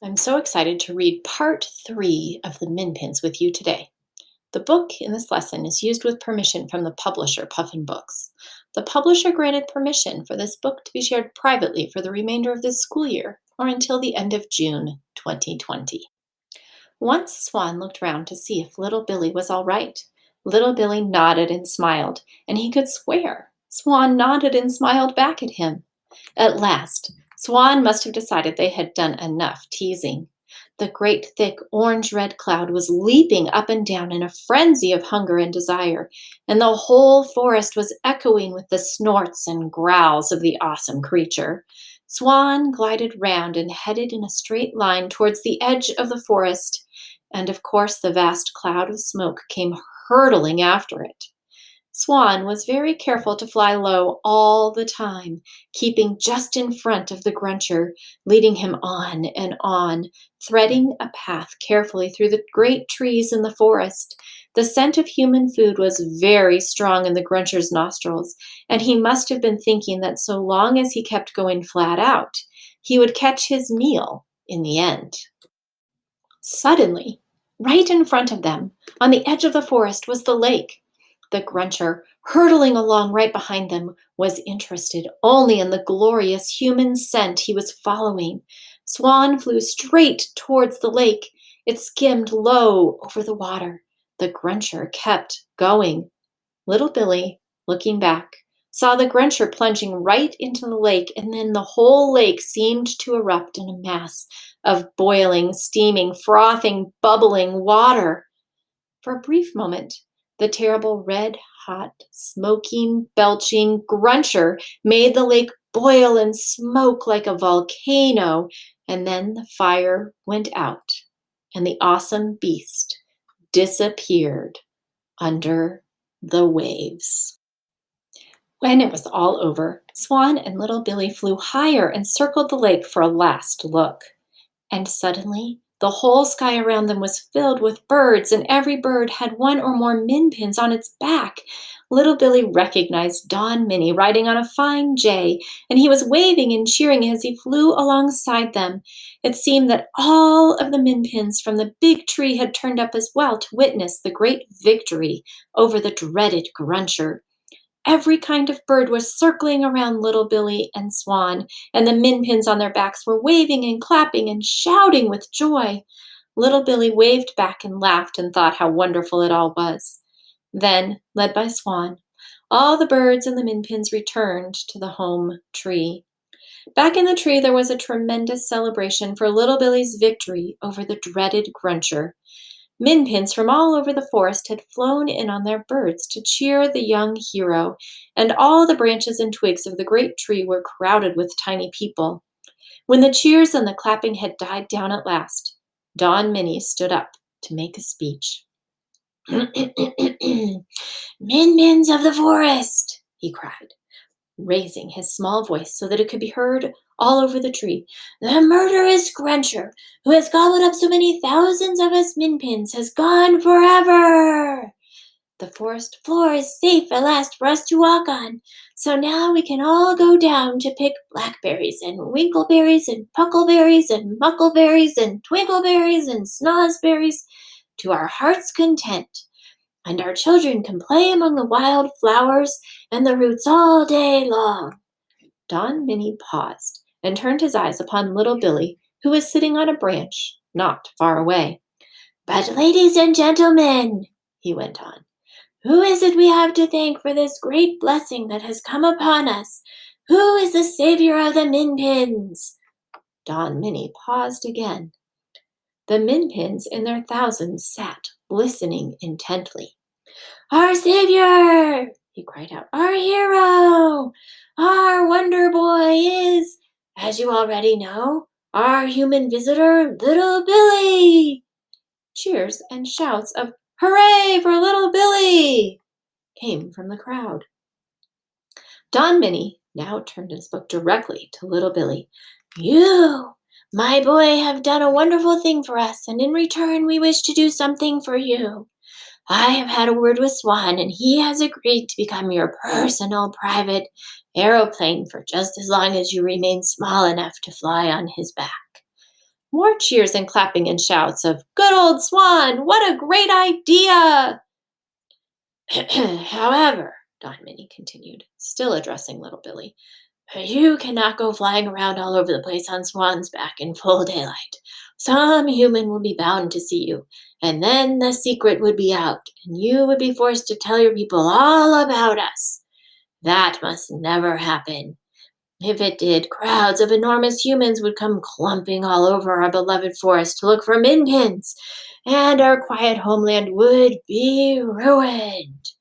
I'm so excited to read part 3 of the Minpins with you today. The book in this lesson is used with permission from the publisher, Puffin Books. The publisher granted permission for this book to be shared privately for the remainder of this school year, or until the end of June 2020. Once Swan looked round to see if little Billy was all right. Little Billy nodded and smiled, and he could swear Swan nodded and smiled back at him. At last, Swan must have decided they had done enough teasing. The great thick orange-red cloud was leaping up and down in a frenzy of hunger and desire, and the whole forest was echoing with the snorts and growls of the awesome creature. Swan glided round and headed in a straight line towards the edge of the forest, and of course the vast cloud of smoke came hurtling after it. Swan was very careful to fly low all the time, keeping just in front of the Gruncher, leading him on, threading a path carefully through the great trees in the forest. The scent of human food was very strong in the Gruncher's nostrils, and he must have been thinking that so long as he kept going flat out, he would catch his meal in the end. Suddenly, right in front of them, on the edge of the forest, was the lake. The Gruncher, hurtling along right behind them, was interested only in the glorious human scent he was following. Swan flew straight towards the lake. It skimmed low over the water. The Gruncher kept going. Little Billy, looking back, saw the Gruncher plunging right into the lake, and then the whole lake seemed to erupt in a mass of boiling, steaming, frothing, bubbling water. For a brief moment, the terrible red-hot, smoking, belching Gruncher made the lake boil and smoke like a volcano, and then the fire went out, and the awesome beast disappeared under the waves. When it was all over, Swan and little Billy flew higher and circled the lake for a last look. And suddenly, the whole sky around them was filled with birds, and every bird had one or more minpins on its back. Little Billy recognized Don Minnie riding on a fine jay, and he was waving and cheering as he flew alongside them. It seemed that all of the minpins from the big tree had turned up as well to witness the great victory over the dreaded Gruncher. Every kind of bird was circling around little Billy and Swan, and the minpins on their backs were waving and clapping and shouting with joy. Little Billy waved back and laughed and thought how wonderful it all was. Then, led by Swan, all the birds and the minpins returned to the home tree. Back in the tree, there was a tremendous celebration for little Billy's victory over the dreaded Gruncher. Minpins from all over the forest had flown in on their birds to cheer the young hero, and all the branches and twigs of the great tree were crowded with tiny people. When the cheers and the clapping had died down at last, Don Minnie stood up to make a speech. Minpins of the forest, he cried, raising his small voice so that it could be heard all over the tree. The murderous Gruncher, who has gobbled up so many thousands of us Minpins, has gone forever. The forest floor is safe at last for us to walk on, so now we can all go down to pick blackberries and winkleberries and puckleberries and muckleberries and twinkleberries and snozberries to our heart's content. And our children can play among the wild flowers and the roots all day long. Don Minnie paused and turned his eyes upon little Billy, who was sitting on a branch not far away. But ladies and gentlemen, he went on, who is it we have to thank for this great blessing that has come upon us? Who is the savior of the Minpins? Don Minnie paused again. The Minpins in their thousands sat, listening intently. Our savior, he cried out, our hero, our wonder boy is, as you already know, our human visitor, little Billy. Cheers and shouts of hooray for little Billy came from the crowd. Don Minnie now turned and spoke directly to little Billy. You, my boy, have done a wonderful thing for us, and in return we wish to do something for you. I have had a word with Swan, and he has agreed to become your personal private aeroplane for just as long as you remain small enough to fly on his back. More cheers and clapping and shouts of, "Good old Swan! What a great idea!" "However," Don Minnie continued, still addressing little Billy, "you cannot go flying around all over the place on Swan's back in full daylight. Some human will be bound to see you, and then the secret would be out, and you would be forced to tell your people all about us. That must never happen. If it did, crowds of enormous humans would come clumping all over our beloved forest to look for Minpins, and our quiet homeland would be ruined."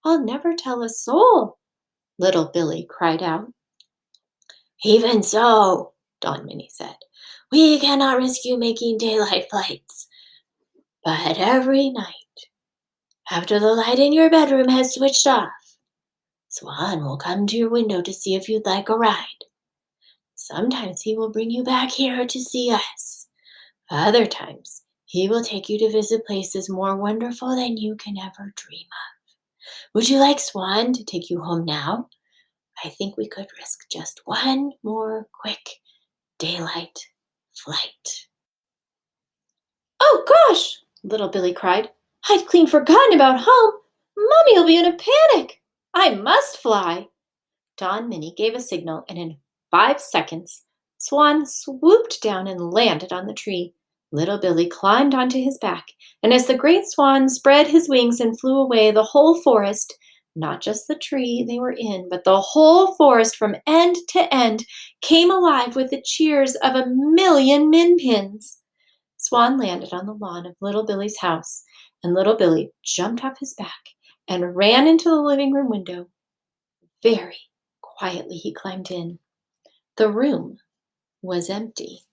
"I'll never tell a soul," little Billy cried out. "Even so," Don Minnie said, "we cannot risk you making daylight flights. But every night, after the light in your bedroom has switched off, Swan will come to your window to see if you'd like a ride. Sometimes he will bring you back here to see us. Other times, he will take you to visit places more wonderful than you can ever dream of. Would you like Swan to take you home now? I think we could risk just one more quick daylight flight." "Oh gosh!" little Billy cried. "I'd clean forgotten about home. Mummy'll be in a panic. I must fly." Don Minnie gave a signal, and in 5 seconds, Swan swooped down and landed on the tree. Little Billy climbed onto his back, and as the great swan spread his wings and flew away, the whole forest, not just the tree they were in, but the whole forest from end to end, came alive with the cheers of 1,000,000 Minpins. Swan landed on the lawn of little Billy's house, and little Billy jumped off his back and ran into the living room window. Very quietly he climbed in. The room was empty.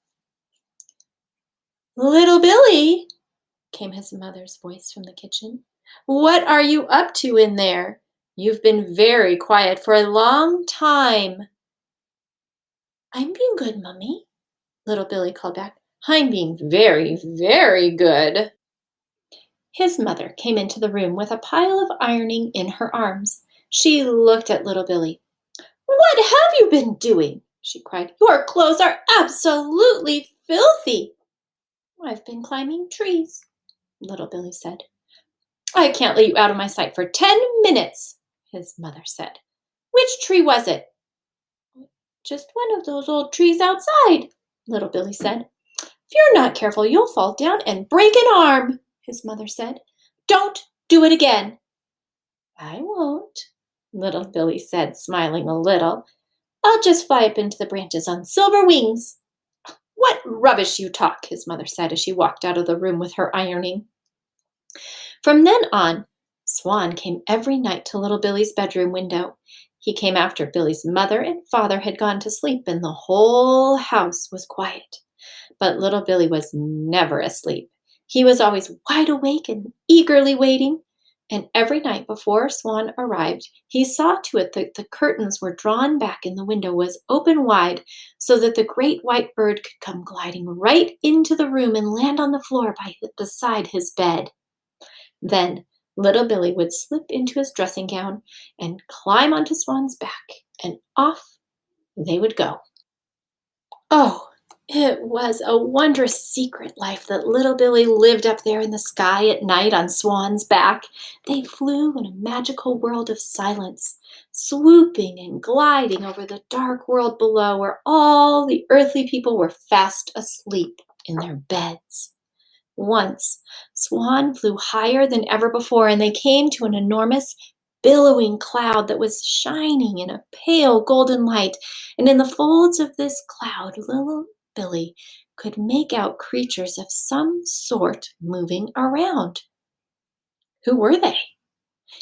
"Little Billy," came his mother's voice from the kitchen, "what are you up to in there? You've been very quiet for a long time." "I'm being good, Mummy," little Billy called back. "I'm being very, very good." His mother came into the room with a pile of ironing in her arms. She looked at little Billy. "What have you been doing?" she cried. "Your clothes are absolutely filthy." "I've been climbing trees," little Billy said. "I can't let you out of my sight for 10 minutes," his mother said. "Which tree was it?" "Just one of those old trees outside," little Billy said. "If you're not careful, you'll fall down and break an arm," his mother said. "Don't do it again." "I won't," little Billy said, smiling a little. "I'll just fly up into the branches on silver wings." "What rubbish you talk," his mother said as she walked out of the room with her ironing. From then on, Swan came every night to little Billy's bedroom window. He came after Billy's mother and father had gone to sleep and the whole house was quiet. But little Billy was never asleep. He was always wide awake and eagerly waiting. And every night before Swan arrived, he saw to it that the curtains were drawn back and the window was open wide so that the great white bird could come gliding right into the room and land on the floor beside his bed. Then little Billy would slip into his dressing gown and climb onto Swan's back, and off they would go. Oh, it was a wondrous secret life that little Billy lived up there in the sky at night on Swan's back. They flew in a magical world of silence, swooping and gliding over the dark world below where all the earthly people were fast asleep in their beds. Once, Swan flew higher than ever before, and they came to an enormous, billowing cloud that was shining in a pale golden light. And in the folds of this cloud, little Billy could make out creatures of some sort moving around. Who were they?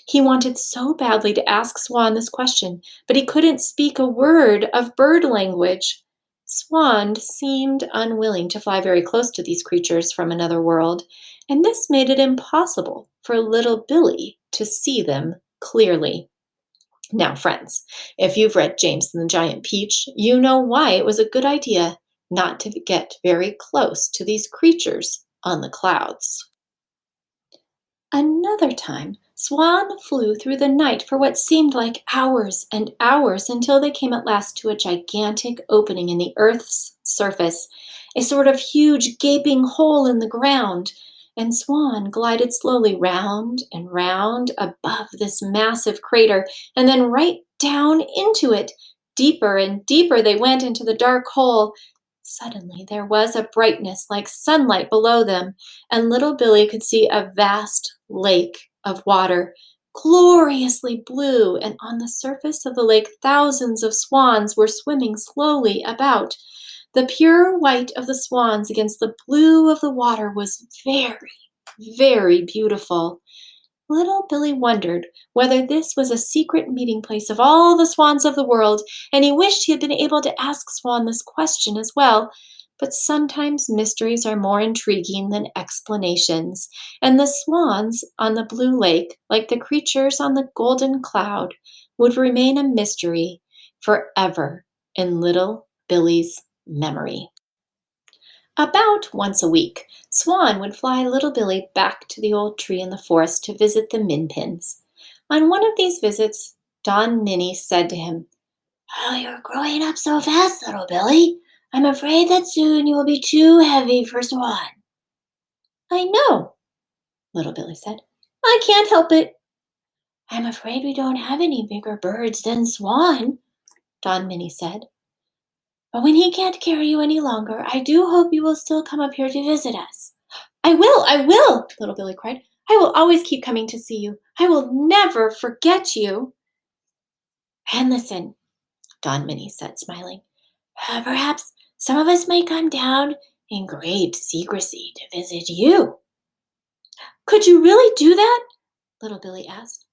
He wanted so badly to ask Swan this question, but he couldn't speak a word of bird language. Swan seemed unwilling to fly very close to these creatures from another world, and this made it impossible for little Billy to see them clearly. Now, friends, if you've read James and the Giant Peach, you know why it was a good idea not to get very close to these creatures on the clouds. Another time, Swan flew through the night for what seemed like hours and hours until they came at last to a gigantic opening in the earth's surface, a sort of huge gaping hole in the ground. And Swan glided slowly round and round above this massive crater and then right down into it. Deeper and deeper they went into the dark hole. Suddenly there was a brightness like sunlight below them, and little Billy could see a vast lake of water, gloriously blue, and on the surface of the lake thousands of swans were swimming slowly about. The pure white of the swans against the blue of the water was very, very beautiful. Little Billy wondered whether this was a secret meeting place of all the swans of the world, and he wished he had been able to ask Swan this question as well. But sometimes mysteries are more intriguing than explanations, and the swans on the blue lake, like the creatures on the golden cloud, would remain a mystery forever in little Billy's memory. About once a week, Swan would fly little Billy back to the old tree in the forest to visit the Minpins. On one of these visits, Don Minnie said to him, "Oh, you're growing up so fast, little Billy. I'm afraid that soon you will be too heavy for Swan." "I know," little Billy said. "I can't help it." "I'm afraid we don't have any bigger birds than Swan," Don Minnie said. "But when he can't carry you any longer, I do hope you will still come up here to visit us." I will, little Billy cried. "I will always keep coming to see you. I will never forget you." "And listen," Don Minnie said, smiling. Perhaps some of us might come down in great secrecy to visit you." "Could you really do that?" little Billy asked.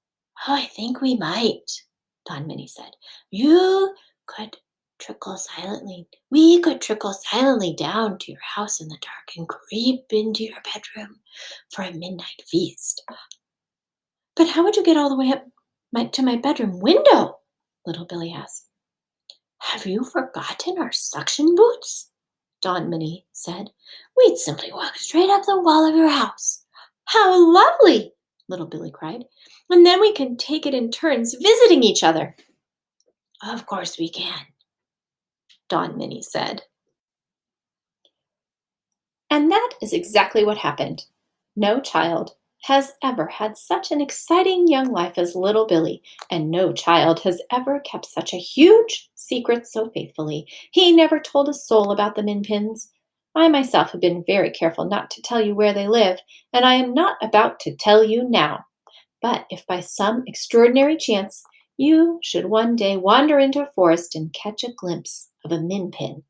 "Oh, I think we might," Don Minnie said. "You could we could trickle silently down to your house in the dark and creep into your bedroom for a midnight feast." "But how would you get all the way up to my bedroom window?" little Billy asked. "Have you forgotten our suction boots?" Don Minnie said. "We'd simply walk straight up the wall of your house." "How lovely!" little Billy cried. "And then we can take it in turns visiting each other." "Of course we can," Don Minnie said. And that is exactly what happened. No child has ever had such an exciting young life as little Billy, and no child has ever kept such a huge secret so faithfully. He never told a soul about the Minpins. I myself have been very careful not to tell you where they live, and I am not about to tell you now. But if by some extraordinary chance you should one day wander into a forest and catch a glimpse of a Minpin,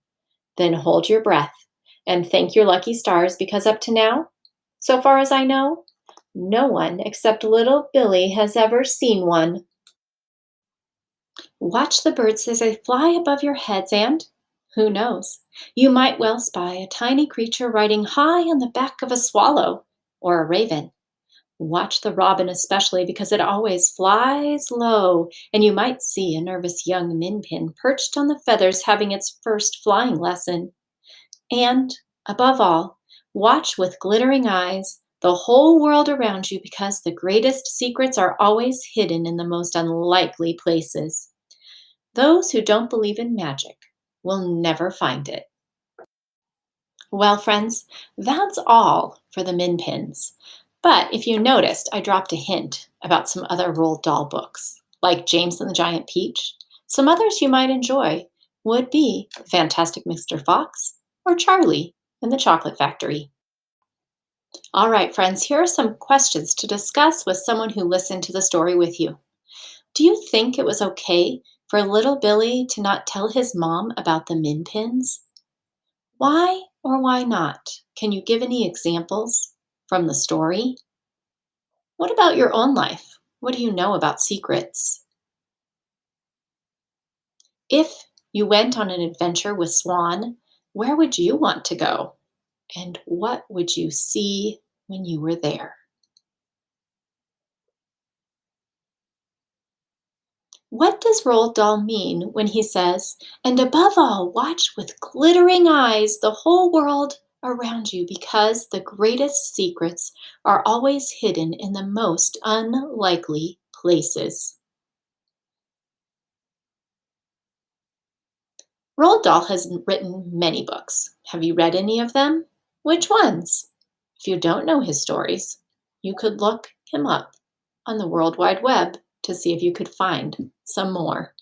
then hold your breath and thank your lucky stars, because up to now, so far as I know, no one except little Billy has ever seen one. Watch the birds as they fly above your heads, and, who knows, you might well spy a tiny creature riding high on the back of a swallow or a raven. Watch the robin especially, because it always flies low, and you might see a nervous young minpin perched on the feathers having its first flying lesson. And, above all, watch with glittering eyes the whole world around you, because the greatest secrets are always hidden in the most unlikely places. Those who don't believe in magic will never find it. Well, friends, that's all for the Minpins. But if you noticed, I dropped a hint about some other Roald Dahl books, like James and the Giant Peach. Some others you might enjoy would be Fantastic Mr. Fox or Charlie and the Chocolate Factory. All right, friends, here are some questions to discuss with someone who listened to the story with you. Do you think it was okay for little Billy to not tell his mom about the Minpins? Why or why not? Can you give any examples from the story? What about your own life? What do you know about secrets? If you went on an adventure with Swan, where would you want to go? And what would you see when you were there? What does Roald Dahl mean when he says, "And above all, watch with glittering eyes the whole world around you because the greatest secrets are always hidden in the most unlikely places. Roald Dahl has written many books. Have you read any of them? Which ones? If you don't know his stories, you could look him up on the World Wide Web to see if you could find some more.